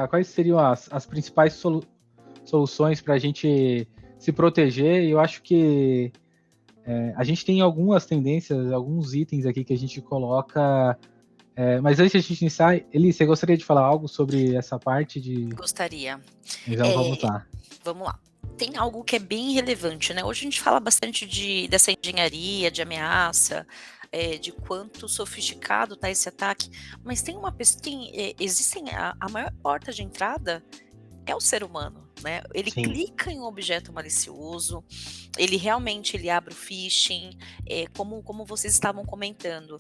quais seriam as principais soluções para a gente se proteger. E eu acho que a gente tem algumas tendências, alguns itens aqui que a gente coloca. Mas antes de a gente iniciar, Eli, você gostaria de falar algo sobre essa parte de... Gostaria. Então vamos lá. Vamos lá. Tem algo que é bem relevante, né? Hoje a gente fala bastante dessa engenharia, de ameaça, de quanto sofisticado está esse ataque, mas tem a maior porta de entrada é o ser humano, né? Ele Sim. clica em um objeto malicioso, ele realmente abre o phishing, como vocês estavam comentando,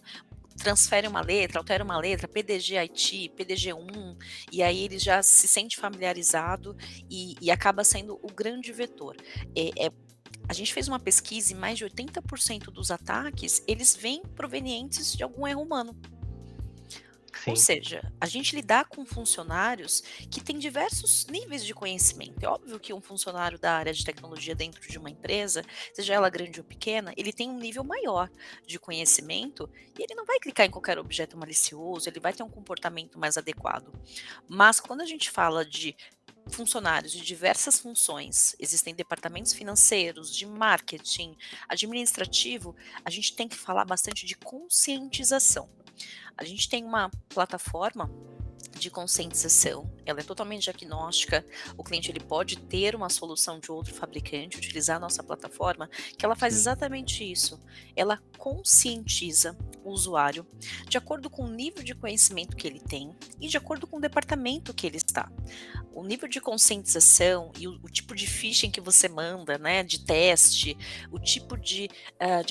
transfere uma letra, altera uma letra, PDG-IT, PDG-1, e aí ele já se sente familiarizado e acaba sendo o grande vetor. A gente fez uma pesquisa e mais de 80% dos ataques, eles vêm provenientes de algum erro humano. Sim. Ou seja, a gente lidar com funcionários que têm diversos níveis de conhecimento. É óbvio que um funcionário da área de tecnologia dentro de uma empresa, seja ela grande ou pequena, ele tem um nível maior de conhecimento e ele não vai clicar em qualquer objeto malicioso, ele vai ter um comportamento mais adequado. Mas quando a gente fala de funcionários de diversas funções, existem departamentos financeiros, de marketing, administrativo, a gente tem que falar bastante de conscientização. A gente tem uma plataforma de conscientização, ela é totalmente agnóstica, o cliente ele pode ter uma solução de outro fabricante, utilizar a nossa plataforma, que ela faz exatamente isso, ela conscientiza o usuário de acordo com o nível de conhecimento que ele tem e de acordo com o departamento que ele está. O nível de conscientização e o tipo de phishing que você manda, né, de teste, o tipo de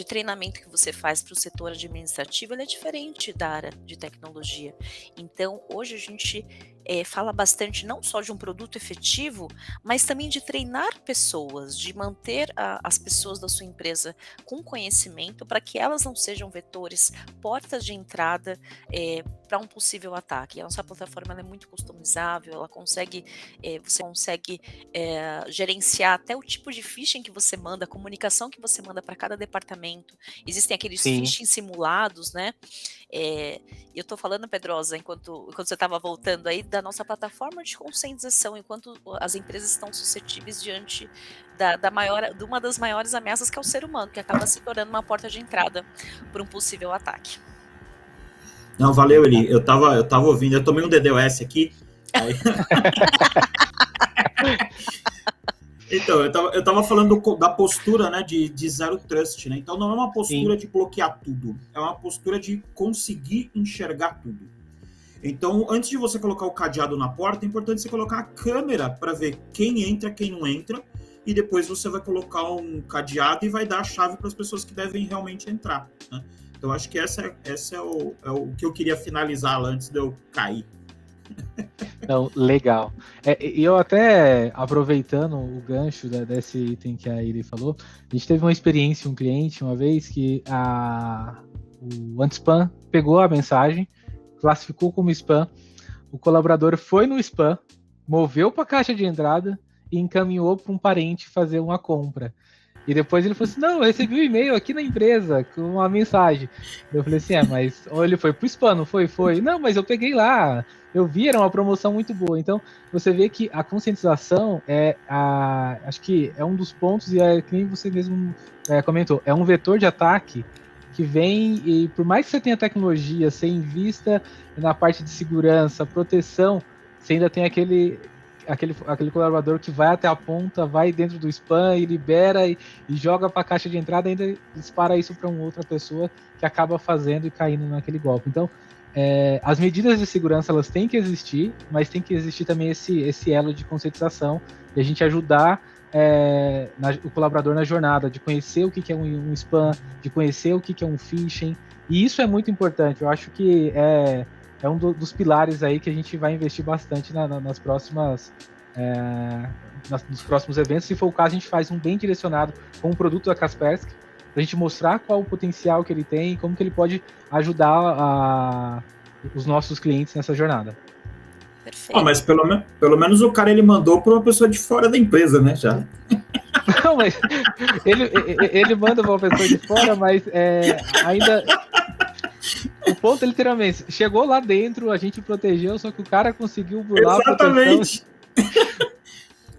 treinamento que você faz para o setor administrativo, ele é diferente da área de tecnologia. Então, hoje a gente fala bastante não só de um produto efetivo, mas também de treinar pessoas, de manter as pessoas da sua empresa com conhecimento para que elas não sejam vetores, portas de entrada para um possível ataque. A nossa plataforma ela é muito customizável, ela consegue, você consegue gerenciar até o tipo de phishing que você manda, a comunicação que você manda para cada departamento. Existem aqueles phishing simulados, né? Eu estou falando, Pedrosa, enquanto você estava voltando aí, da nossa plataforma de conscientização, enquanto as empresas estão suscetíveis diante de uma das maiores ameaças, que é o ser humano, que acaba se tornando uma porta de entrada para um possível ataque. Não, valeu, Eli. Eu tava ouvindo, eu tomei um DDoS aqui. Aí... Então, eu tava falando da postura, né, de zero trust, né? Então não é uma postura de bloquear tudo, é uma postura de conseguir enxergar tudo. Então, antes de você colocar o cadeado na porta, é importante você colocar a câmera para ver quem entra, quem não entra, e depois você vai colocar um cadeado e vai dar a chave para as pessoas que devem realmente entrar, né? Então, acho que esse é o que eu queria finalizar lá antes de eu cair. Não, legal. E eu até, aproveitando o gancho desse item que a Iri falou, a gente teve uma experiência, um cliente, uma vez, que o anti-spam pegou a mensagem, classificou como spam, o colaborador foi no spam, moveu para a caixa de entrada e encaminhou para um parente fazer uma compra. E depois ele falou assim, não, eu recebi um e-mail aqui na empresa com uma mensagem. Eu falei assim, mas ou ele foi pro spam, não foi? Foi. Não, mas eu peguei lá, eu vi, era uma promoção muito boa. Então, você vê que a conscientização acho que é um dos pontos, e que nem você mesmo comentou, é um vetor de ataque que vem, e por mais que você tenha tecnologia, você invista na parte de segurança, proteção, você ainda tem aquele colaborador que vai até a ponta, vai dentro do spam e libera e joga para a caixa de entrada e ainda dispara isso para uma outra pessoa que acaba fazendo e caindo naquele golpe. Então, as medidas de segurança elas têm que existir, mas tem que existir também esse elo de conscientização e a gente ajudar o colaborador na jornada, de conhecer o que é um spam, de conhecer o que é um phishing, e isso é muito importante. Eu acho que é um dos pilares aí que a gente vai investir bastante nos próximos eventos. Se for o caso, a gente faz um bem direcionado com o produto da Kaspersky, para a gente mostrar qual o potencial que ele tem e como que ele pode ajudar os nossos clientes nessa jornada. Perfeito. Mas pelo menos o cara ele mandou para uma pessoa de fora da empresa, né? Já. Não, mas ele manda para uma pessoa de fora, mas ainda... ponto é literalmente, chegou lá dentro, a gente protegeu, só que o cara conseguiu burlar Exatamente. a proteção.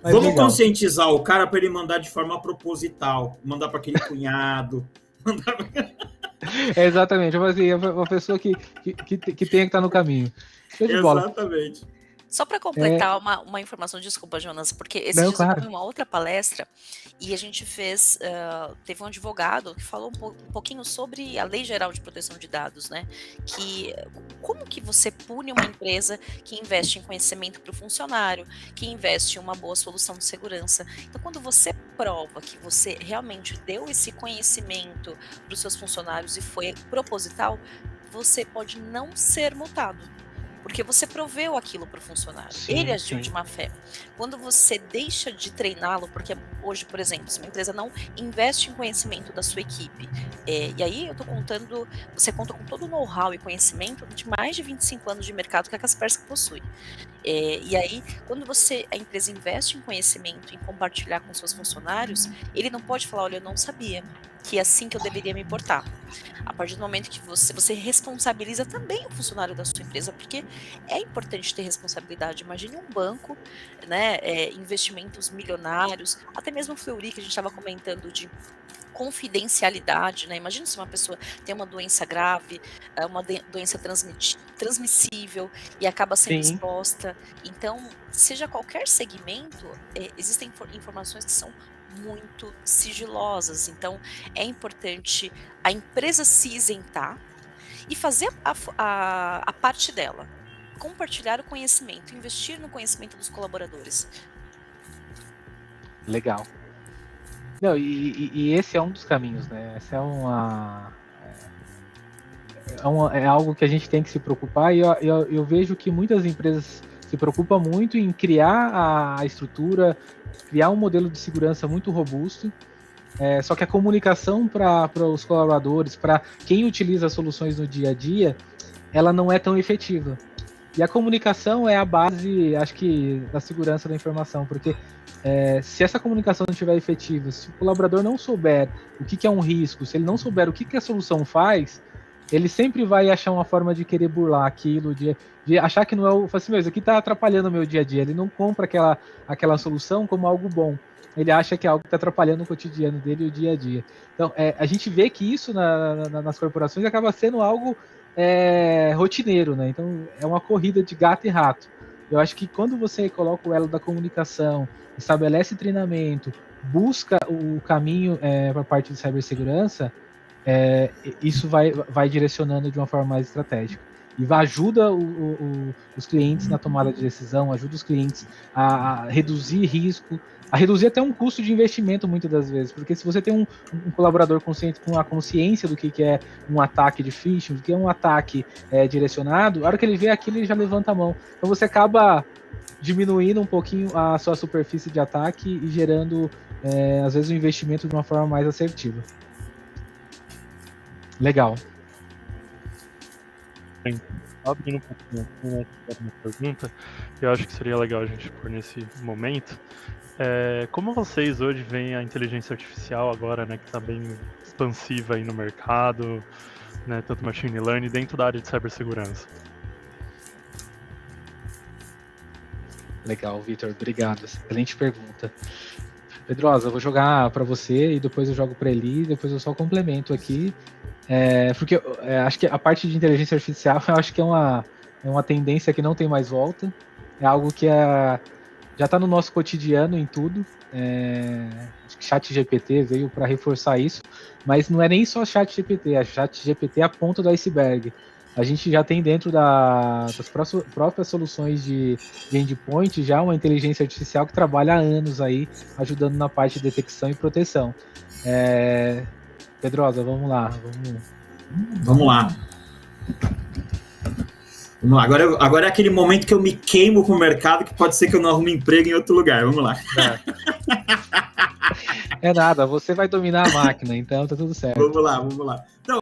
Vamos legal. conscientizar o cara para ele mandar de forma proposital, mandar para aquele cunhado. Exatamente, assim, uma pessoa que tem que estar no caminho. Show de bola. Exatamente. Só para completar uma informação, desculpa, Jonas, porque esses dias eu fui em uma outra palestra e a gente teve um advogado que falou um pouquinho sobre a Lei Geral de Proteção de Dados, né? Que como que você pune uma empresa que investe em conhecimento para o funcionário, que investe em uma boa solução de segurança. Então, quando você prova que você realmente deu esse conhecimento para os seus funcionários e foi proposital, você pode não ser multado. Porque você proveu aquilo para o funcionário. Sim, ele agiu sim. de má fé. Quando você deixa de treiná-lo, porque hoje, por exemplo, se uma empresa não investe em conhecimento da sua equipe, e aí eu estou contando, você conta com todo o know-how e conhecimento de mais de 25 anos de mercado que a Kaspersky possui. E aí, quando a empresa investe em conhecimento, em compartilhar com seus funcionários, ele não pode falar, olha, eu não sabia que é assim que eu deveria me portar. A partir do momento que você responsabiliza também o funcionário da sua empresa, porque é importante ter responsabilidade. Imagine um banco, né, investimentos milionários, até mesmo o Fleury, que a gente estava comentando de confidencialidade, né? Imagina se uma pessoa tem uma doença grave, uma doença transmissível e acaba sendo exposta. Então, seja qualquer segmento, existem informações que são muito sigilosas. Então, é importante a empresa se isentar e fazer a parte dela. Compartilhar o conhecimento, investir no conhecimento dos colaboradores. Legal. Não, e esse é um dos caminhos, né? Essa é algo que a gente tem que se preocupar, e eu vejo que muitas empresas se preocupam muito em criar a estrutura, criar um modelo de segurança muito robusto, só que a comunicação para os colaboradores, para quem utiliza as soluções no dia a dia, ela não é tão efetiva. E a comunicação é a base, acho que, da segurança da informação, porque se essa comunicação não estiver efetiva, se o colaborador não souber o que é um risco, se ele não souber o que a solução faz, ele sempre vai achar uma forma de querer burlar aquilo, de achar que não é o... Assim, isso aqui está atrapalhando o meu dia a dia. Ele não compra aquela solução como algo bom. Ele acha que é algo que está atrapalhando o cotidiano dele e o dia a dia. Então, a gente vê que isso nas corporações acaba sendo algo rotineiro, né? Então, é uma corrida de gato e rato. Eu acho que quando você coloca o elo da comunicação, estabelece treinamento, busca o caminho para a parte de cibersegurança, isso vai direcionando de uma forma mais estratégica. E ajuda os clientes na tomada de decisão, ajuda os clientes a reduzir risco, a reduzir até um custo de investimento muitas das vezes, porque se você tem um colaborador consciente com a consciência do que é um ataque de phishing, do que é um ataque direcionado, a hora que ele vê aquilo ele já levanta a mão. Então você acaba diminuindo um pouquinho a sua superfície de ataque e gerando às vezes um investimento de uma forma mais assertiva. Legal. Abrindo um pouquinho aqui, uma pergunta, eu acho que seria legal a gente pôr nesse momento. Como vocês hoje veem a inteligência artificial agora, né, que está bem expansiva aí no mercado, né, tanto machine learning dentro da área de cibersegurança? Legal, Vitor, obrigado. Excelente pergunta. Pedrosa, eu vou jogar para você e depois eu jogo para Eli, depois eu só complemento aqui. Porque acho que a parte de inteligência artificial eu acho que é uma tendência que não tem mais volta. É algo que já está no nosso cotidiano em tudo. Acho que ChatGPT veio para reforçar isso, mas não é nem só ChatGPT. A ChatGPT é a ponta do iceberg. A gente já tem dentro das próprias soluções de endpoint já uma inteligência artificial que trabalha há anos aí, ajudando na parte de detecção e proteção. Pedrosa, vamos lá. Vamos lá. Agora é aquele momento que eu me queimo pro mercado, que pode ser que eu não arrume emprego em outro lugar. Vamos lá. É nada, você vai dominar a máquina, então tá tudo certo. Vamos lá. Então,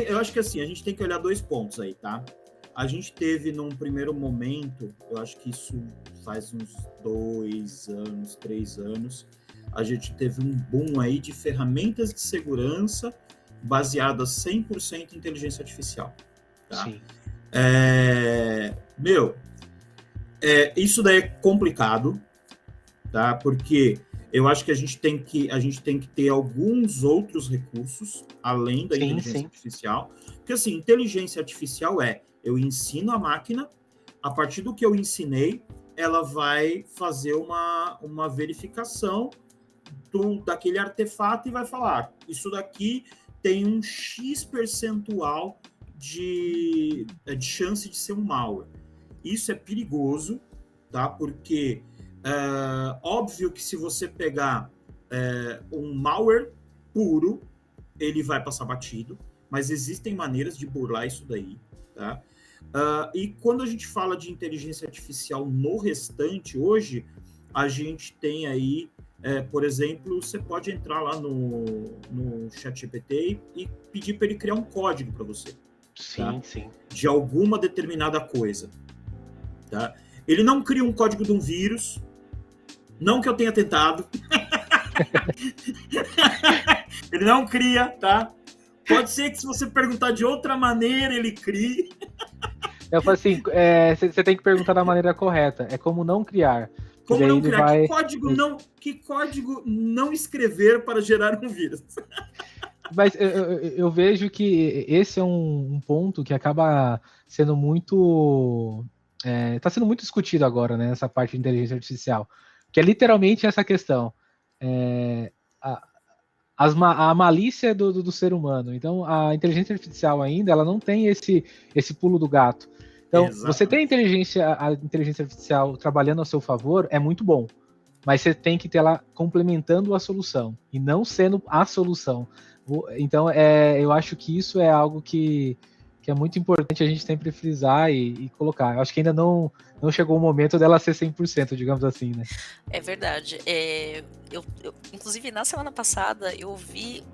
eu acho que assim, a gente tem que olhar 2 pontos aí, tá? A gente teve num primeiro momento, eu acho que isso faz uns 2 anos, 3 anos, a gente teve um boom aí de ferramentas de segurança baseadas 100% em inteligência artificial, Tá? Sim. Isso daí é complicado, tá? Porque eu acho que a gente tem que ter alguns outros recursos além da inteligência artificial. Porque assim, inteligência artificial eu ensino a máquina, a partir do que eu ensinei, ela vai fazer uma verificação daquele artefato e vai falar, isso daqui tem um X percentual de chance de ser um malware. Isso é perigoso, tá? Porque óbvio que se você pegar um malware puro, ele vai passar batido, mas existem maneiras de burlar isso daí, tá? E quando a gente fala de inteligência artificial no restante, hoje, a gente tem aí, por exemplo, você pode entrar lá no ChatGPT e pedir para ele criar um código para você. Sim, tá? sim. De alguma determinada coisa. Tá? Ele não cria um código de um vírus, não que eu tenha tentado. Ele não cria, tá? Pode ser que se você perguntar de outra maneira, ele crie. Eu falo assim, você tem que perguntar da maneira correta. É como não criar. Como não criar? Que código não escrever para gerar um vírus? Mas eu vejo que esse é um ponto que acaba sendo muito... Está sendo muito discutido agora, né? Essa parte de inteligência artificial. Que é literalmente essa questão. A malícia do ser humano. Então, a inteligência artificial ainda, ela não tem esse pulo do gato. Então, você tem a inteligência artificial trabalhando ao seu favor, é muito bom. Mas você tem que ter ela complementando a solução, e não sendo a solução. Então, eu acho que isso é algo que é muito importante a gente sempre frisar e colocar. Eu acho que ainda não chegou o momento dela ser 100%, digamos assim, né? É verdade. Inclusive, na semana passada, eu vi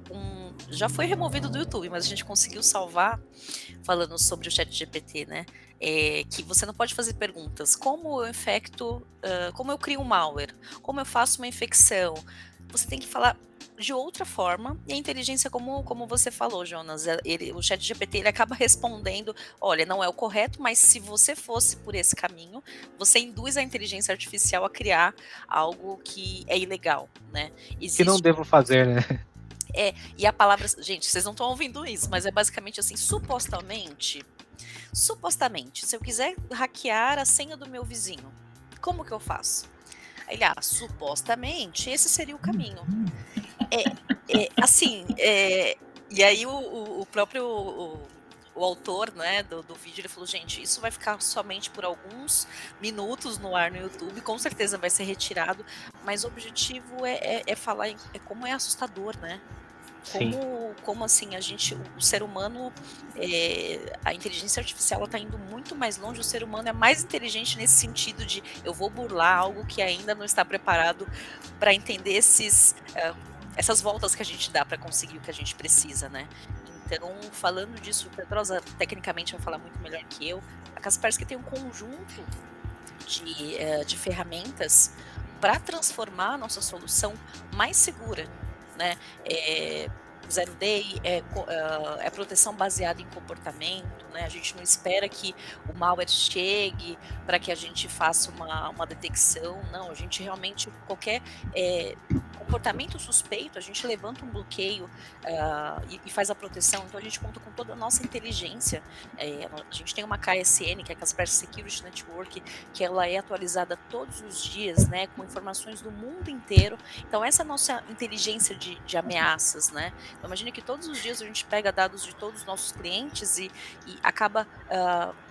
já foi removido do YouTube, mas a gente conseguiu salvar, falando sobre o ChatGPT, né? Que você não pode fazer perguntas. Como eu infecto, como eu crio um malware? Como eu faço uma infecção? Você tem que falar de outra forma, e a inteligência, como você falou, Jonas, o ChatGPT ele acaba respondendo, olha, não é o correto, mas se você fosse por esse caminho, você induz a inteligência artificial a criar algo que é ilegal, né? Que não devo fazer, né? E a palavra, gente, vocês não estão ouvindo isso, mas é basicamente assim, supostamente, se eu quiser hackear a senha do meu vizinho, como que eu faço? Ele, supostamente, esse seria o caminho. E aí o próprio o autor, né, do vídeo, ele falou, gente, isso vai ficar somente por alguns minutos no ar no YouTube, com certeza vai ser retirado, mas o objetivo é falar como é assustador, né? Como assim, o ser humano, a inteligência artificial está indo muito mais longe, o ser humano é mais inteligente nesse sentido de eu vou burlar algo que ainda não está preparado para entender essas voltas que a gente dá para conseguir o que a gente precisa, né? Então, falando disso, o Pedrosa tecnicamente vai falar muito melhor que eu. A Kaspersky tem um conjunto de ferramentas para transformar a nossa solução mais segura, né? Zero Day é proteção baseada em comportamento, né? A gente não espera que o malware chegue para que a gente faça uma detecção, não, a gente realmente, qualquer comportamento suspeito, a gente levanta um bloqueio e faz a proteção, então a gente conta com toda a nossa inteligência, a gente tem uma KSN, que é a Kaspersky Security Network, que ela é atualizada todos os dias, né, com informações do mundo inteiro, então essa nossa inteligência de ameaças, né, então imagine que todos os dias a gente pega dados de todos os nossos clientes e acaba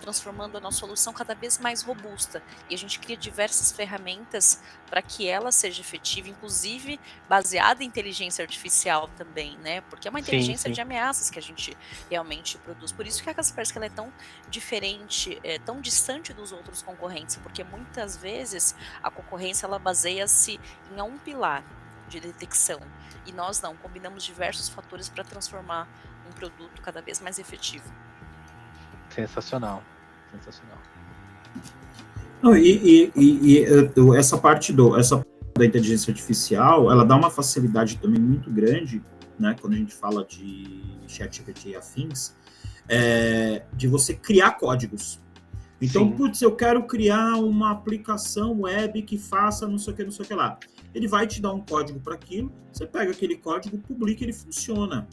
transformando a nossa solução cada vez mais robusta, e a gente cria diversas ferramentas para que ela seja efetiva, inclusive baseada em inteligência artificial também, né? Porque é uma inteligência de ameaças que a gente realmente produz. Por isso que a Kaspersky ela é tão diferente, tão distante dos outros concorrentes, porque muitas vezes a concorrência ela baseia-se em um pilar de detecção e nós não, combinamos diversos fatores para transformar um produto cada vez mais efetivo. Sensacional. Não, essa parte da inteligência artificial, ela dá uma facilidade também muito grande, né, quando a gente fala de ChatGPT e afins, de você criar códigos. Então, Sim. putz, eu quero criar uma aplicação web que faça não sei o que lá. Ele vai te dar um código para aquilo, você pega aquele código, publica, ele funciona.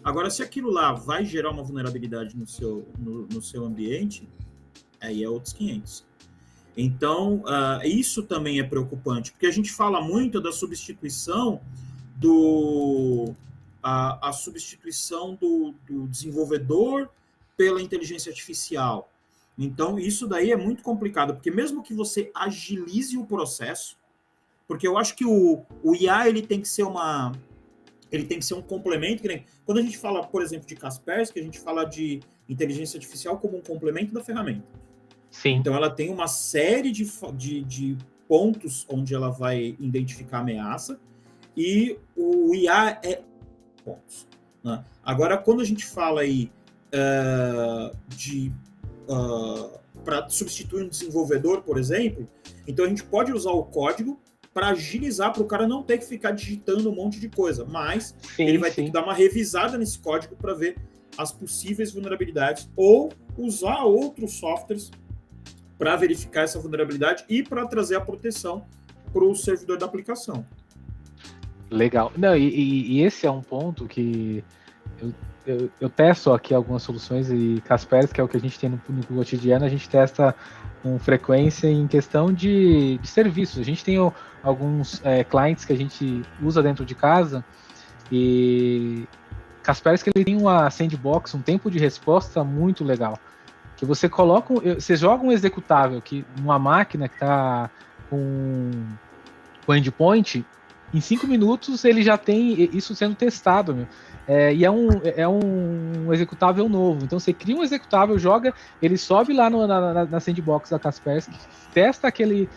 Agora, se aquilo lá vai gerar uma vulnerabilidade no seu ambiente, aí é outros 500. Então, isso também é preocupante, porque a gente fala muito da substituição a substituição do desenvolvedor pela inteligência artificial. Então, isso daí é muito complicado, porque mesmo que você agilize o processo, porque eu acho que o IA ele tem que ser um complemento, que nem, quando a gente fala, por exemplo, de Kaspersky, a gente fala de inteligência artificial como um complemento da ferramenta. Sim. Então, ela tem uma série de pontos onde ela vai identificar a ameaça, e o IA é pontos. Né? Agora, quando a gente fala aí para substituir um desenvolvedor, por exemplo, então a gente pode usar o código para agilizar, para o cara não ter que ficar digitando um monte de coisa, mas ele vai ter que dar uma revisada nesse código para ver as possíveis vulnerabilidades, ou usar outros softwares para verificar essa vulnerabilidade e para trazer a proteção para o servidor da aplicação. Legal. Não, e esse é um ponto que eu testo aqui algumas soluções, e Kaspersky, que é o que a gente tem no cotidiano, a gente testa com frequência em questão de serviços. A gente tem alguns clientes que a gente usa dentro de casa, e Kaspersky ele tem uma sandbox, um tempo de resposta muito legal, que você joga um executável que numa máquina que está com endpoint, em 5 minutos ele já tem isso sendo testado, meu. E é um executável novo. Então você cria um executável, joga, ele sobe lá na sandbox da Kaspersky, testa aquele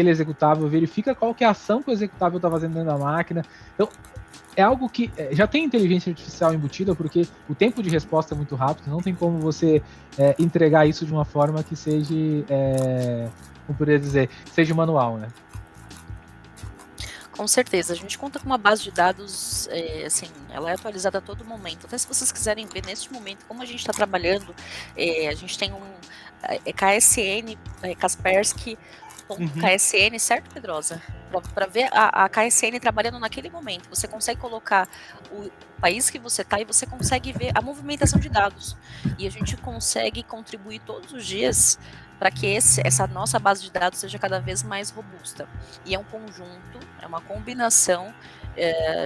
executável, verifica qual que é a ação que o executável está fazendo dentro da máquina. Então é algo que já tem inteligência artificial embutida, porque o tempo de resposta é muito rápido, não tem como você entregar isso de uma forma que seja, como poderia dizer, seja manual, né? Com certeza, a gente conta com uma base de dados, assim, ela é atualizada a todo momento. Até se vocês quiserem ver neste momento como a gente está trabalhando, a gente tem um KSN, Kaspersky.ksn, certo, Pedrosa? Para ver a KSN trabalhando naquele momento. Você consegue colocar o país que você está e você consegue ver a movimentação de dados. E a gente consegue contribuir todos os dias para que essa nossa base de dados seja cada vez mais robusta. E é um conjunto, é uma combinação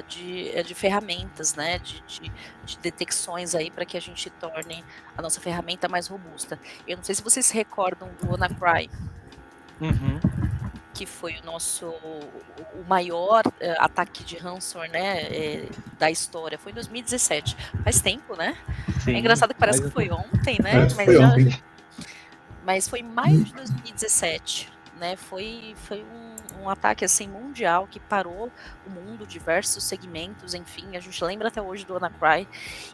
de ferramentas, né, de detecções aí para que a gente torne a nossa ferramenta mais robusta. Eu não sei se vocês se recordam do WannaCry, que foi o maior ataque de ransomware, né, da história. Foi em 2017. Faz tempo, né? Sim, é engraçado que parece que foi ontem, né? Mas foi em maio de 2017, né? Foi um ataque assim mundial que parou o mundo, diversos segmentos, enfim, a gente lembra até hoje do WannaCry,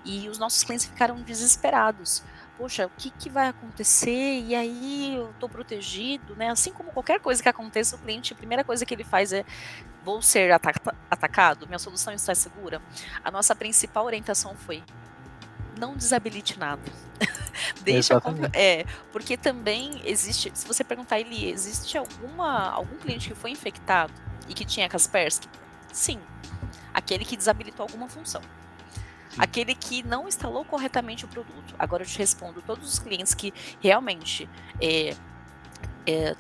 e os nossos clientes ficaram desesperados. Poxa, o que vai acontecer? E aí eu tô protegido, né? Assim como qualquer coisa que aconteça, o cliente, a primeira coisa que ele faz é: vou ser atacado? Minha solução está segura? A nossa principal orientação foi: não desabilite nada. Porque também existe, se você perguntar ele, existe algum cliente que foi infectado e que tinha Kaspersky? Sim. Aquele que desabilitou alguma função. Sim. Aquele que não instalou corretamente o produto. Agora eu te respondo, todos os clientes que realmente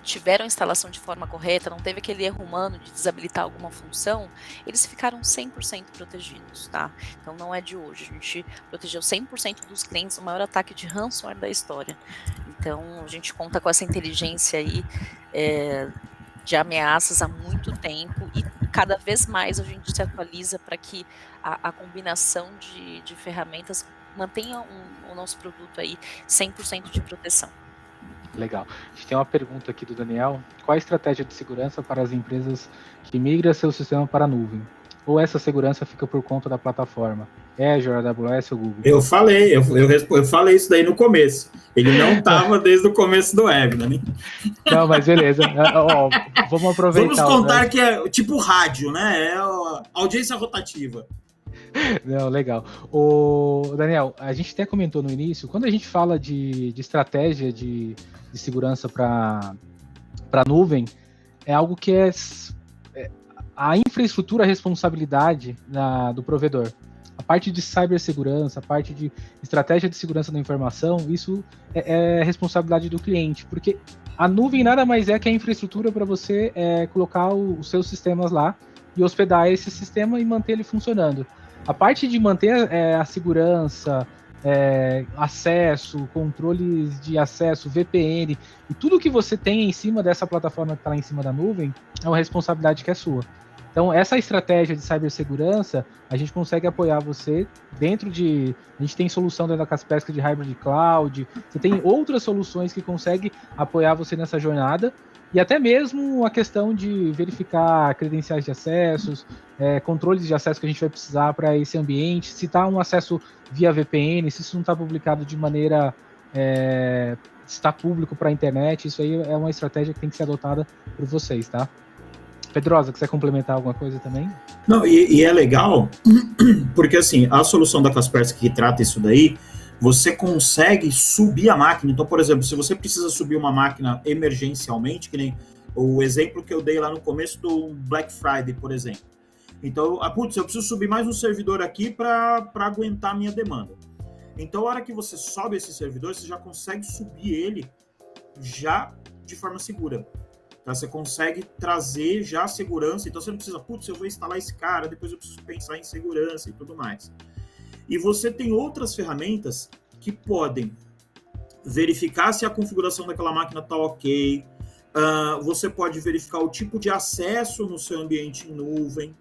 tiveram a instalação de forma correta, não teve aquele erro humano de desabilitar alguma função, eles ficaram 100% protegidos, tá? Então não é de hoje, a gente protegeu 100% dos clientes do maior ataque de ransomware da história. Então a gente conta com essa inteligência aí de ameaças há muito tempo, e cada vez mais a gente se atualiza para que a combinação de ferramentas mantenha o nosso produto aí 100% de proteção. Legal. A gente tem uma pergunta aqui do Daniel. Qual a estratégia de segurança para as empresas que migram seu sistema para a nuvem? Ou essa segurança fica por conta da plataforma? Azure, AWS ou Google? Eu falei isso daí no começo. Ele não estava desde o começo do webinar, né? Não, mas beleza. Vamos aproveitar. Vamos contar que é tipo rádio, né? É a audiência rotativa. Não, legal. O Daniel, a gente até comentou no início, quando a gente fala de estratégia de segurança para nuvem, é algo que é a infraestrutura, a responsabilidade do provedor. A parte de cibersegurança, a parte de estratégia de segurança da informação, isso é responsabilidade do cliente, porque a nuvem nada mais é que a infraestrutura para você colocar os seus sistemas lá e hospedar esse sistema e manter ele funcionando. A parte de manter a segurança, acesso, controles de acesso, VPN, e tudo que você tem em cima dessa plataforma que está lá em cima da nuvem, é uma responsabilidade que é sua. Então, essa estratégia de cibersegurança, a gente consegue apoiar você dentro de... A gente tem solução dentro da Kaspersky de Hybrid Cloud, você tem outras soluções que conseguem apoiar você nessa jornada, e até mesmo a questão de verificar credenciais de acessos, controles de acesso que a gente vai precisar para esse ambiente, se está um acesso via VPN, se isso não está publicado de maneira... se está público para a internet, isso aí é uma estratégia que tem que ser adotada por vocês, tá? Pedrosa, quiser complementar alguma coisa também? Não, e é legal, porque assim, a solução da Kaspersky que trata isso daí, você consegue subir a máquina. Então, por exemplo, se você precisa subir uma máquina emergencialmente, que nem o exemplo que eu dei lá no começo do Black Friday, por exemplo. Então, eu preciso subir mais um servidor aqui para aguentar a minha demanda. Então, a hora que você sobe esse servidor, você já consegue subir ele já de forma segura. Tá? Você consegue trazer já segurança, então você não precisa, eu vou instalar esse cara, depois eu preciso pensar em segurança e tudo mais. E você tem outras ferramentas que podem verificar se a configuração daquela máquina está ok, você pode verificar o tipo de acesso no seu ambiente em nuvem.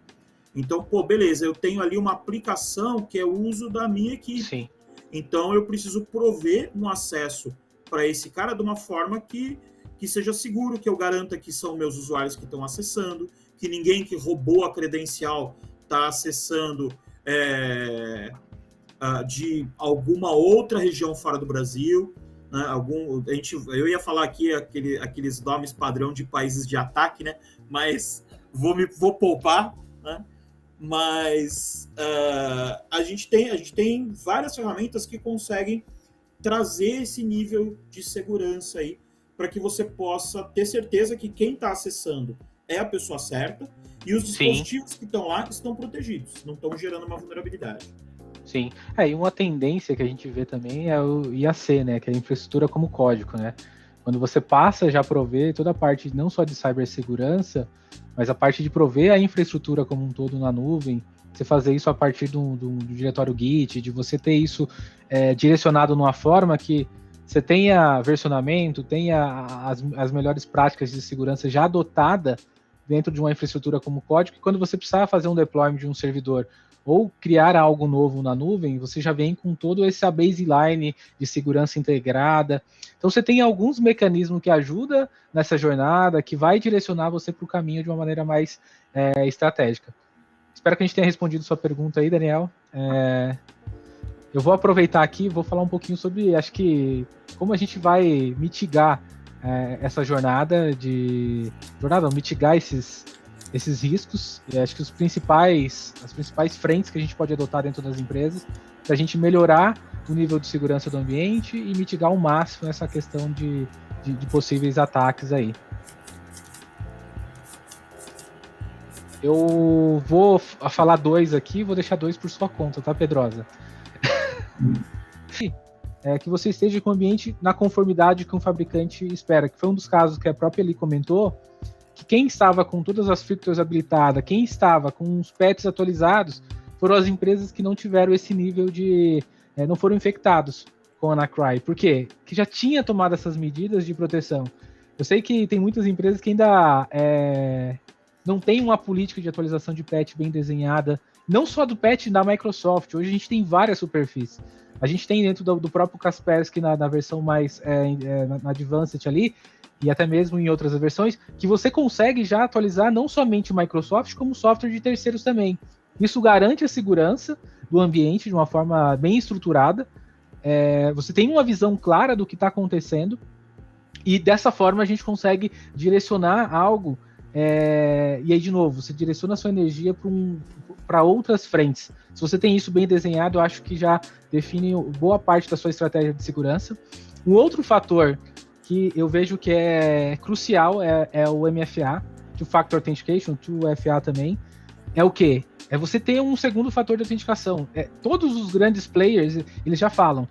Então, beleza, eu tenho ali uma aplicação que é o uso da minha equipe. Sim. Então, eu preciso prover um acesso para esse cara de uma forma que seja seguro, que eu garanta que são meus usuários que estão acessando, que ninguém que roubou a credencial está acessando de alguma outra região fora do Brasil. Né? Eu ia falar aqui aqueles nomes padrão de países de ataque, né? Mas vou poupar, né? Mas a gente tem várias ferramentas que conseguem trazer esse nível de segurança aí, para que você possa ter certeza que quem está acessando é a pessoa certa e os dispositivos que estão lá estão protegidos, não estão gerando uma vulnerabilidade. Sim. E uma tendência que a gente vê também é o IAC, né? Que é a infraestrutura como código, né? Quando você passa já a prover toda a parte não só de cibersegurança, mas a parte de prover a infraestrutura como um todo na nuvem, você fazer isso a partir do diretório Git, de você ter isso direcionado numa forma que você tenha versionamento, tenha as melhores práticas de segurança já adotada dentro de uma infraestrutura como código, que quando você precisar fazer um deployment de um servidor ou criar algo novo na nuvem, você já vem com todo essa baseline de segurança integrada. Então você tem alguns mecanismos que ajudam nessa jornada, que vai direcionar você para o caminho de uma maneira mais estratégica. Espero que a gente tenha respondido sua pergunta aí, Daniel. Eu vou aproveitar aqui, vou falar um pouquinho sobre, acho que, como a gente vai mitigar essa mitigar esses riscos. Acho que as principais frentes que a gente pode adotar dentro das empresas para a gente melhorar o nível de segurança do ambiente e mitigar ao máximo essa questão de possíveis ataques aí. Eu vou falar 2 aqui, vou deixar 2 por sua conta, tá, Pedrosa? Que você esteja com o ambiente na conformidade que um fabricante espera, que foi um dos casos que a própria Eli comentou, que quem estava com todas as features habilitadas, quem estava com os patches atualizados, foram as empresas que não tiveram esse nível de... não foram infectados com a WannaCry. Por quê? Que já tinha tomado essas medidas de proteção. Eu sei que tem muitas empresas que ainda não tem uma política de atualização de patch bem desenhada, não só do patch da Microsoft. Hoje a gente tem várias superfícies. A gente tem dentro do próprio Kaspersky, na versão mais na Advanced ali, e até mesmo em outras versões, que você consegue já atualizar não somente o Microsoft, como software de terceiros também. Isso garante a segurança do ambiente de uma forma bem estruturada. Você tem uma visão clara do que está acontecendo, e dessa forma a gente consegue direcionar algo E aí, de novo, você direciona a sua energia para outras frentes. Se você tem isso bem desenhado, eu acho que já define boa parte da sua estratégia de segurança. Um outro fator que eu vejo que é crucial é o MFA, Two Factor Authentication, 2FA também. É o quê? É você ter um segundo fator de autenticação. Todos os grandes players, eles já falam,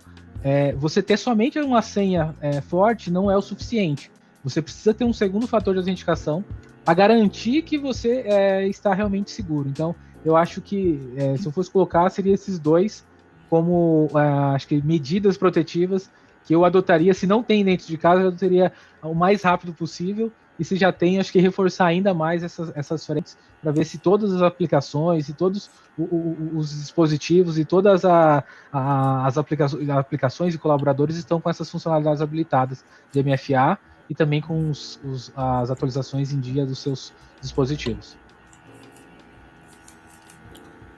você ter somente uma senha forte não é o suficiente. Você precisa ter um segundo fator de autenticação para garantir que você está realmente seguro. Então, eu acho que, se eu fosse colocar, seria esses dois como, acho que medidas protetivas que eu adotaria. Se não tem dentro de casa, eu adotaria o mais rápido possível. E se já tem, acho que reforçar ainda mais essas frentes para ver se todas as aplicações e todos os dispositivos e todas as aplicações e colaboradores estão com essas funcionalidades habilitadas de MFA e também com as atualizações em dia dos seus dispositivos.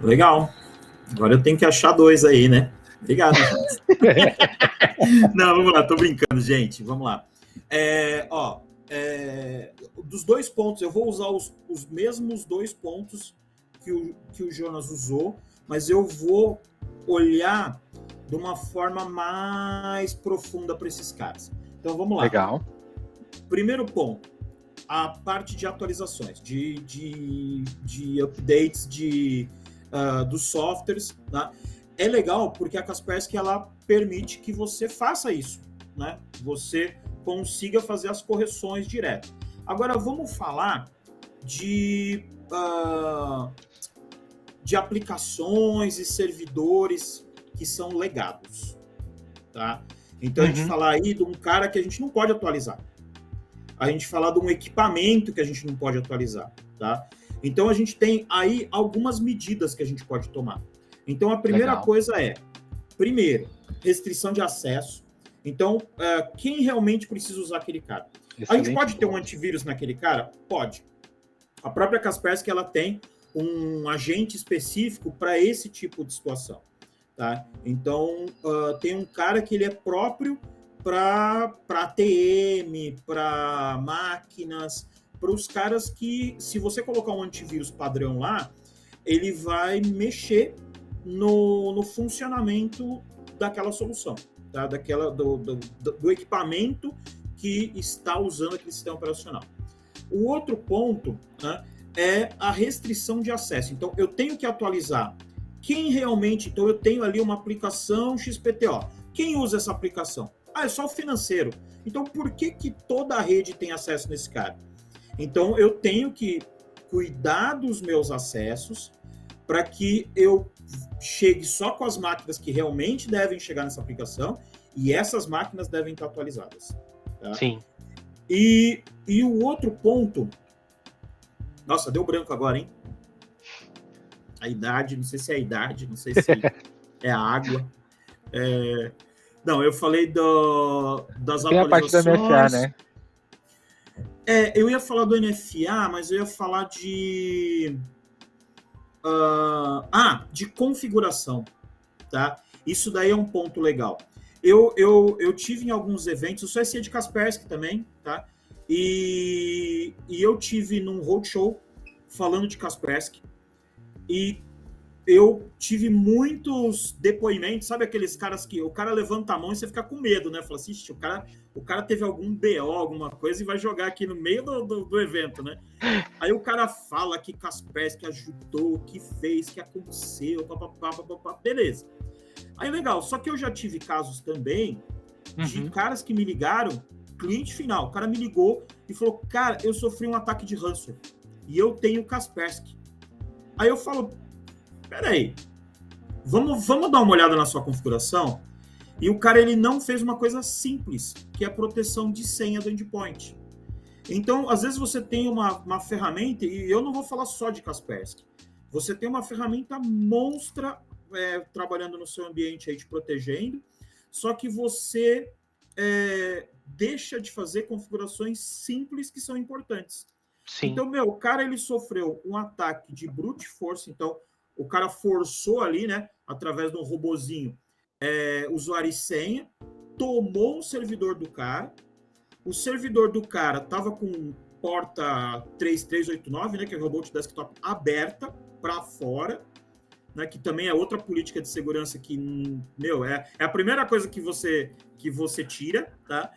Legal. Agora eu tenho que achar dois aí, né? Obrigado. Não, vamos lá, tô brincando, gente. Vamos lá. Dos 2 pontos, eu vou usar os mesmos 2 pontos que o Jonas usou, mas eu vou olhar de uma forma mais profunda para esses caras. Então, vamos lá. Legal. Primeiro ponto, a parte de atualizações, de updates dos softwares, né? É legal porque a Kaspersky ela permite que você faça isso, né? Você consiga fazer as correções direto. Agora vamos falar de aplicações e servidores que são legados, tá? Então a gente falar aí de um cara que a gente não pode atualizar. A gente falar de um equipamento que a gente não pode atualizar, tá? Então a gente tem aí algumas medidas que a gente pode tomar. Então a primeira coisa primeiro, restrição de acesso. Então, quem realmente precisa usar aquele cara? A gente pode ter um antivírus naquele cara? Pode. A própria Kaspersky, ela tem um agente específico para esse tipo de situação, tá? Então, tem um cara que ele é próprio para ATM, para máquinas, para os caras que, se você colocar um antivírus padrão lá, ele vai mexer no funcionamento daquela solução, tá? Do equipamento que está usando aquele sistema operacional. O outro ponto, né, é a restrição de acesso. Então, eu tenho que atualizar quem realmente... Então, eu tenho ali uma aplicação XPTO. Quem usa essa aplicação? É só o financeiro. Então, por que toda a rede tem acesso nesse cara? Então, eu tenho que cuidar dos meus acessos para que eu chegue só com as máquinas que realmente devem chegar nessa aplicação e essas máquinas devem estar atualizadas. Tá? Sim. E o outro ponto... Nossa, deu branco agora, hein? A idade, não sei se é a idade, não sei se é a água. Não, eu falei das tem atualizações. Tem a parte da MFA, né? Eu ia falar do NFA, mas eu ia falar de configuração, tá? Isso daí é um ponto legal. Eu tive em alguns eventos, eu sou SE de Kaspersky também, tá? E eu tive num roadshow falando de Kaspersky e eu tive muitos depoimentos, sabe aqueles caras que o cara levanta a mão e você fica com medo, né? Fala assim, o cara teve algum BO, alguma coisa e vai jogar aqui no meio do evento, né? Aí o cara fala que Kaspersky ajudou, que fez, que aconteceu, papapá, beleza. Aí legal, só que eu já tive casos também de caras que me ligaram, cliente final, o cara me ligou e falou, cara, eu sofri um ataque de ransomware e eu tenho Kaspersky. Aí eu falo, peraí, vamos dar uma olhada na sua configuração? E o cara, ele não fez uma coisa simples, que é a proteção de senha do endpoint. Então, às vezes você tem uma ferramenta, e eu não vou falar só de Kaspersky, você tem uma ferramenta monstra trabalhando no seu ambiente aí, te protegendo, só que você deixa de fazer configurações simples que são importantes. Sim. Então, o cara, ele sofreu um ataque de brute force, então o cara forçou ali, né, através de um robozinho, usuário e senha, tomou um servidor do cara, o servidor do cara estava com porta 3389, né, que é o robô de desktop aberta para fora, né, que também é outra política de segurança que, meu, é a primeira coisa que você tira, tá?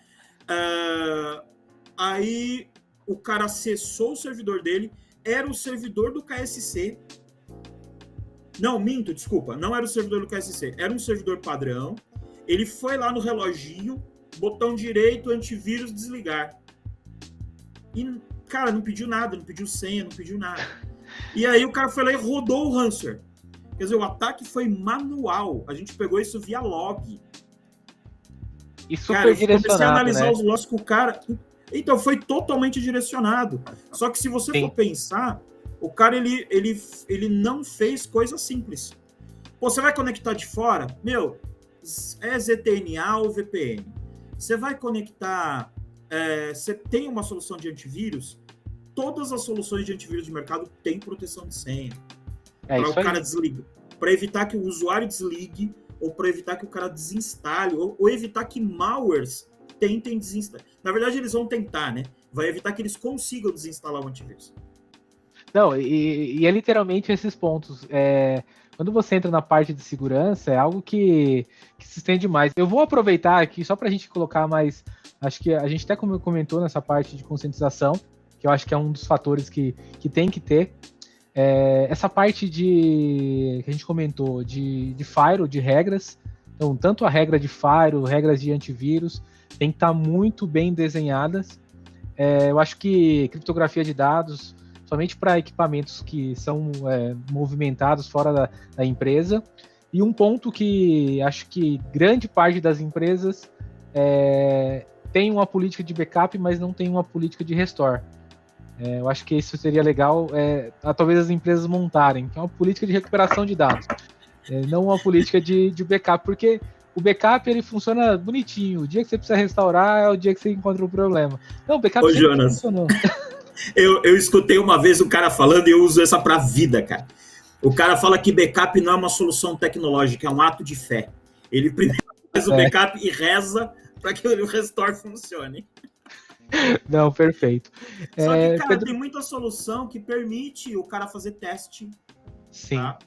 Aí o cara acessou o servidor dele, era o servidor do KSC. Não, minto, desculpa, não era o servidor do KSC, era um servidor padrão. Ele foi lá no reloginho, botão direito, antivírus, desligar. E, cara, não pediu nada, não pediu senha, não pediu nada. E aí o cara foi lá e rodou o ransomware. Quer dizer, o ataque foi manual. A gente pegou isso via log. E super cara, eu direcionado, comecei a analisar, né, os lances com o cara. Então, foi totalmente direcionado. Só que se você for pensar, o cara, ele não fez coisa simples. Pô, você vai conectar de fora? Meu, é ZTNA ou VPN. Você vai conectar... você tem uma solução de antivírus? Todas as soluções de antivírus de mercado têm proteção de senha. Para o cara desligar. Para evitar que o usuário desligue, ou para evitar que o cara desinstale, ou evitar que malwares tentem desinstalar. Na verdade, eles vão tentar, né? Vai evitar que eles consigam desinstalar o antivírus. Não, e é literalmente esses pontos. Quando você entra na parte de segurança, é algo que se estende mais. Eu vou aproveitar aqui, só para a gente colocar mais... Acho que a gente até comentou nessa parte de conscientização, que eu acho que é um dos fatores que tem que ter. Essa parte que a gente comentou de firewall, de regras. Então, tanto a regra de firewall, regras de antivírus, tem que estar muito bem desenhadas. Eu acho que criptografia de dados... somente para equipamentos que são movimentados fora da empresa. E um ponto que acho que grande parte das empresas tem uma política de backup, mas não tem uma política de restore. Eu acho que isso seria legal, talvez as empresas montarem, que é uma política de recuperação de dados, não uma política de backup, porque o backup ele funciona bonitinho. O dia que você precisa restaurar é o dia que você encontra o problema. Não, o backup sempre funcionou. Eu escutei uma vez um cara falando e eu uso essa pra vida, cara. O cara fala que backup não é uma solução tecnológica, é um ato de fé. Ele primeiro faz o backup e reza para que o restore funcione. Não, perfeito. Só que, cara, tem muita solução que permite o cara fazer teste. Sim. Tá?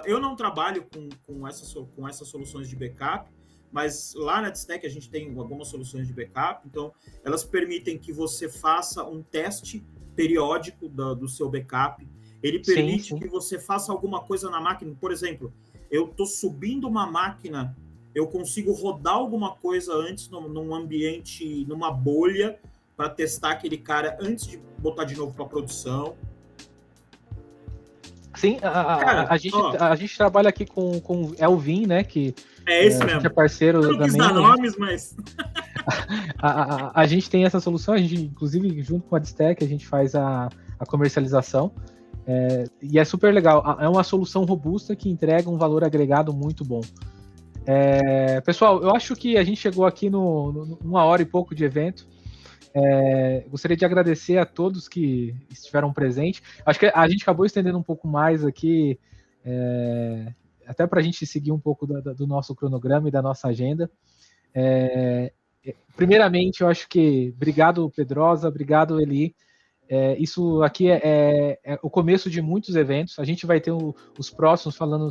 Eu não trabalho com essas soluções de backup, mas lá na Dstack a gente tem algumas soluções de backup, então elas permitem que você faça um teste periódico do seu backup. Ele permite que você faça alguma coisa na máquina. Por exemplo, eu estou subindo uma máquina, eu consigo rodar alguma coisa antes num ambiente, numa bolha, para testar aquele cara antes de botar de novo para produção. Sim, a gente trabalha aqui com Elvin, né? Que esse mesmo. A gente é parceiro eu não quis dar nomes, mas... a gente tem essa solução, a gente, inclusive, junto com a Dstack, a gente faz a comercialização. E é super legal. É uma solução robusta que entrega um valor agregado muito bom. Pessoal, eu acho que a gente chegou aqui numa hora e pouco de evento. Gostaria de agradecer a todos que estiveram presentes. Acho que a gente acabou estendendo um pouco mais aqui, até para a gente seguir um pouco do nosso cronograma e da nossa agenda. Primeiramente, eu acho que obrigado, Pedrosa, obrigado, Eli. Isso aqui é o começo de muitos eventos. A gente vai ter os próximos falando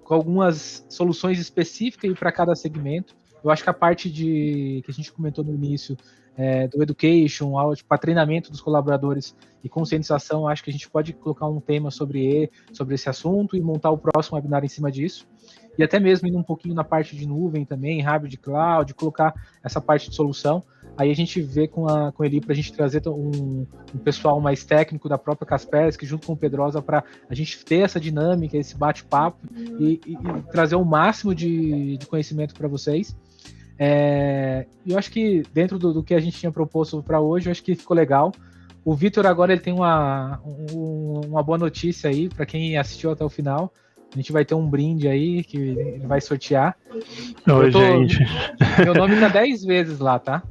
com algumas soluções específicas para cada segmento. Eu acho que a parte que a gente comentou no início, do education, para treinamento dos colaboradores e conscientização, acho que a gente pode colocar um tema sobre esse assunto e montar o próximo webinar em cima disso. E até mesmo indo um pouquinho na parte de nuvem também, hybrid cloud, colocar essa parte de solução. Aí a gente vê com ele para a gente trazer um pessoal mais técnico da própria Kaspersky, junto com o Pedrosa, para a gente ter essa dinâmica, esse bate-papo e trazer o máximo de conhecimento para vocês. Eu acho que dentro do que a gente tinha proposto para hoje, eu acho que ficou legal. O Vitor agora ele tem uma boa notícia aí para quem assistiu até o final. A gente vai ter um brinde aí que ele vai sortear. Oi, gente. Meu nome tá 10 vezes lá, tá?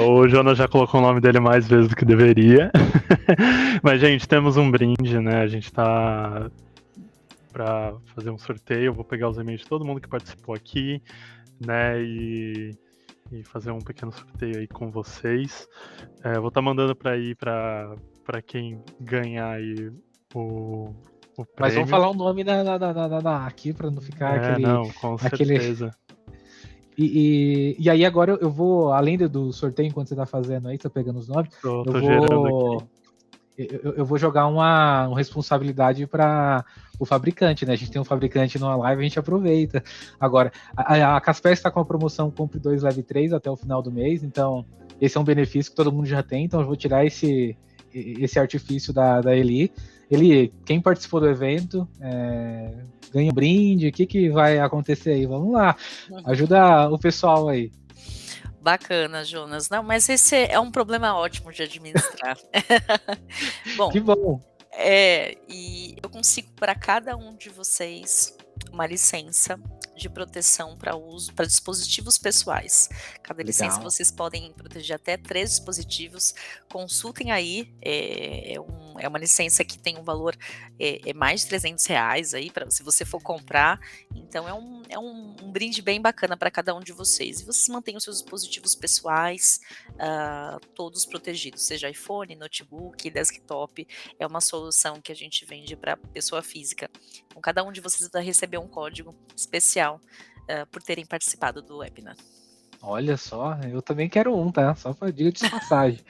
O Jonas já colocou o nome dele mais vezes do que deveria. Mas, gente, temos um brinde, né? A gente tá para fazer um sorteio. Eu vou pegar os e-mails de todo mundo que participou aqui, né? E e fazer um pequeno sorteio aí com vocês. Vou estar mandando para quem ganhar aí o Mas prêmio. vamos falar o nome aqui para não ficar aquele. Não, com certeza. E aí agora eu vou, além do sorteio, enquanto você tá fazendo aí, tá pegando os nomes, Tô gerando aqui. Eu vou jogar uma responsabilidade para o fabricante, né? A gente tem um fabricante numa live, a gente aproveita. Agora, a Kaspersky está com a promoção Compre 2, Leve 3 até o final do mês, então esse é um benefício que todo mundo já tem, então eu vou tirar esse artifício da Eli. Quem participou do evento ganha um brinde, o que vai acontecer aí? Vamos lá, ajuda o pessoal aí. Bacana, Jonas. Não, mas esse é um problema ótimo de administrar. Bom, que bom. E eu consigo para cada um de vocês uma licença de proteção para uso para dispositivos pessoais. Cada licença vocês podem proteger até 3 dispositivos. Consultem aí, é uma licença que tem um valor mais de R$300 aí para se você for comprar. Então é um brinde bem bacana para cada um de vocês. E vocês mantêm os seus dispositivos pessoais todos protegidos, seja iPhone, notebook, desktop. É uma solução que a gente vende para pessoa física. Então cada um de vocês vai receber um código especial por terem participado do webinar. Olha só, eu também quero um, tá? Só para dica de passagem.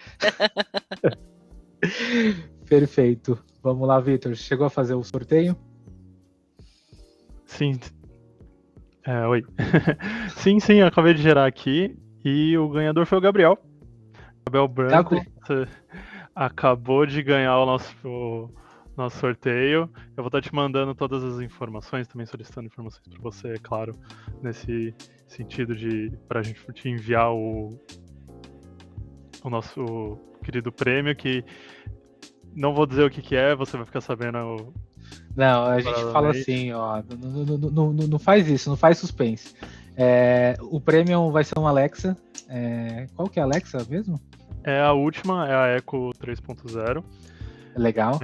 Perfeito. Vamos lá, Vitor. Chegou a fazer o sorteio? Sim. Oi. Sim, eu acabei de gerar aqui. E o ganhador foi o Gabriel. Gabriel Branco. Você acabou de ganhar o nosso sorteio. Eu vou estar te mandando todas as informações, também solicitando informações para você, é claro, nesse sentido para a gente te enviar o nosso querido prêmio, que não vou dizer o que é, você vai ficar sabendo. Não, a gente fala assim, ó, não faz isso, não faz suspense. O prêmio vai ser um Alexa. Qual que é a Alexa mesmo? É a última, é a Echo 3.0. Legal.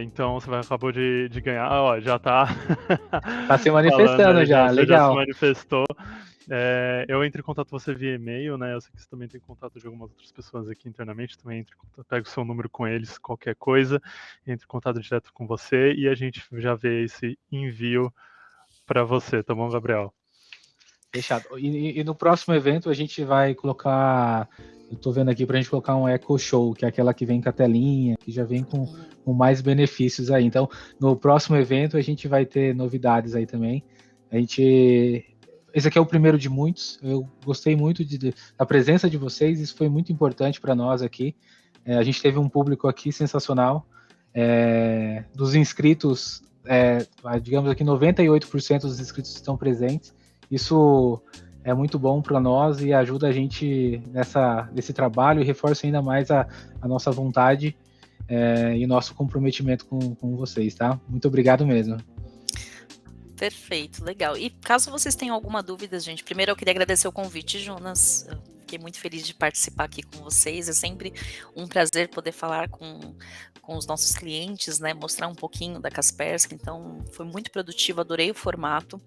Então você acabou de ganhar, ó, já tá se manifestando já, legal. Já se manifestou. Eu entro em contato com você via e-mail, né? Eu sei que você também tem contato de algumas outras pessoas aqui internamente, também entre em contato, pego o seu número com eles, qualquer coisa, entro em contato direto com você e a gente já vê esse envio para você, tá bom, Gabriel? Fechado. E no próximo evento a gente vai colocar, eu tô vendo aqui pra gente colocar um Echo Show, que é aquela que vem com a telinha, que já vem com mais benefícios aí. Então, no próximo evento a gente vai ter novidades aí também. Esse aqui é o primeiro de muitos. Eu gostei muito da presença de vocês, isso foi muito importante para nós aqui. A gente teve um público aqui sensacional. Dos inscritos, digamos aqui, 98% dos inscritos estão presentes. Isso é muito bom para nós e ajuda a gente nesse trabalho e reforça ainda mais a nossa vontade e o nosso comprometimento com vocês, tá? Muito obrigado mesmo. Perfeito, legal. E caso vocês tenham alguma dúvida, gente, primeiro eu queria agradecer o convite, Jonas. Eu fiquei muito feliz de participar aqui com vocês. É sempre um prazer poder falar com os nossos clientes, né? Mostrar um pouquinho da Kaspersky. Então, foi muito produtivo, adorei o formato.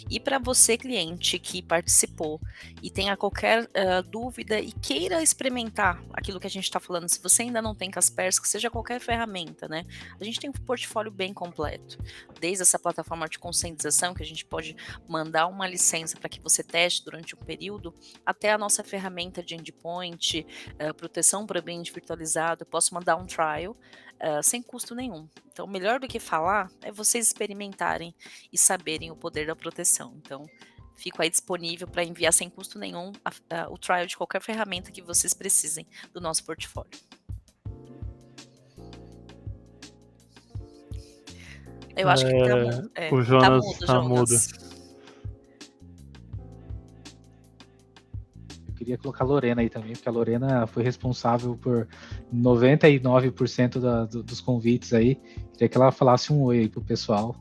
E para você, cliente, que participou e tenha qualquer dúvida e queira experimentar aquilo que a gente está falando, se você ainda não tem Kaspersky, seja qualquer ferramenta, né? A gente tem um portfólio bem completo. Desde essa plataforma de conscientização, que a gente pode mandar uma licença para que você teste durante um período, até a nossa ferramenta de endpoint, proteção para ambiente virtualizado, eu posso mandar um trial sem custo nenhum. Então, melhor do que falar é vocês experimentarem e saberem o poder da proteção. Então, fico aí disponível para enviar sem custo nenhum o trial de qualquer ferramenta que vocês precisem do nosso portfólio. Eu acho que o Jonas tá mudo. Eu queria colocar a Lorena aí também, porque a Lorena foi responsável por 99% dos convites aí. Queria que ela falasse um oi aí pro pessoal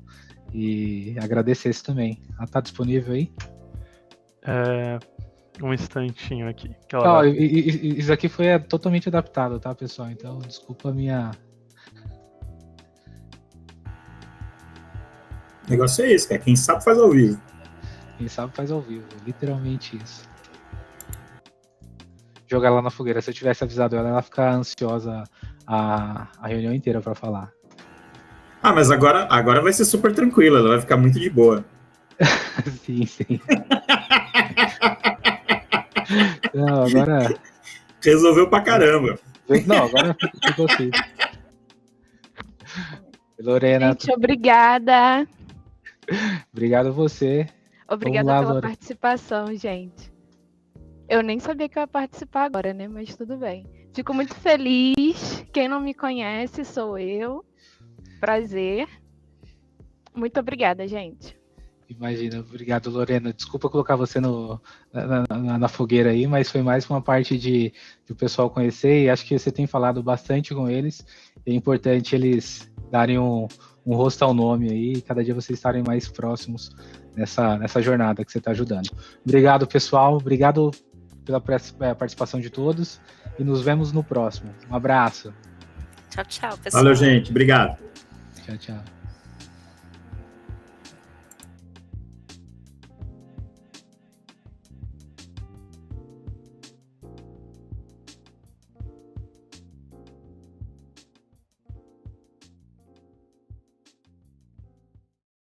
e agradecesse também. Ela tá disponível aí? Um instantinho aqui. Isso aqui foi totalmente adaptado, tá, pessoal? Então, desculpa a minha... O negócio é esse, cara. Quem sabe faz ao vivo. Quem sabe faz ao vivo, literalmente isso. jogar ela na fogueira. Se eu tivesse avisado ela, ela ia ficar ansiosa a reunião inteira para falar. Ah, mas agora vai ser super tranquila, ela vai ficar muito de boa. Sim. Não, agora... Resolveu pra caramba. Não, agora ficou assim. Lorena. Gente, obrigada. Obrigado a você. Obrigada lá, pela Lorena. participação, gente. Eu nem sabia que eu ia participar agora, né? Mas tudo bem. Fico muito feliz. Quem não me conhece, sou eu. Prazer. Muito obrigada, gente. Imagina, obrigado, Lorena. Desculpa colocar você na fogueira aí, mas foi mais uma parte de o pessoal conhecer, e acho que você tem falado bastante com eles. É importante eles darem um rosto ao nome aí, e cada dia vocês estarem mais próximos nessa jornada que você está ajudando. Obrigado, pessoal. Obrigado pela participação de todos, e nos vemos no próximo. Um abraço. Tchau, pessoal. Valeu, gente. Obrigado. Tchau.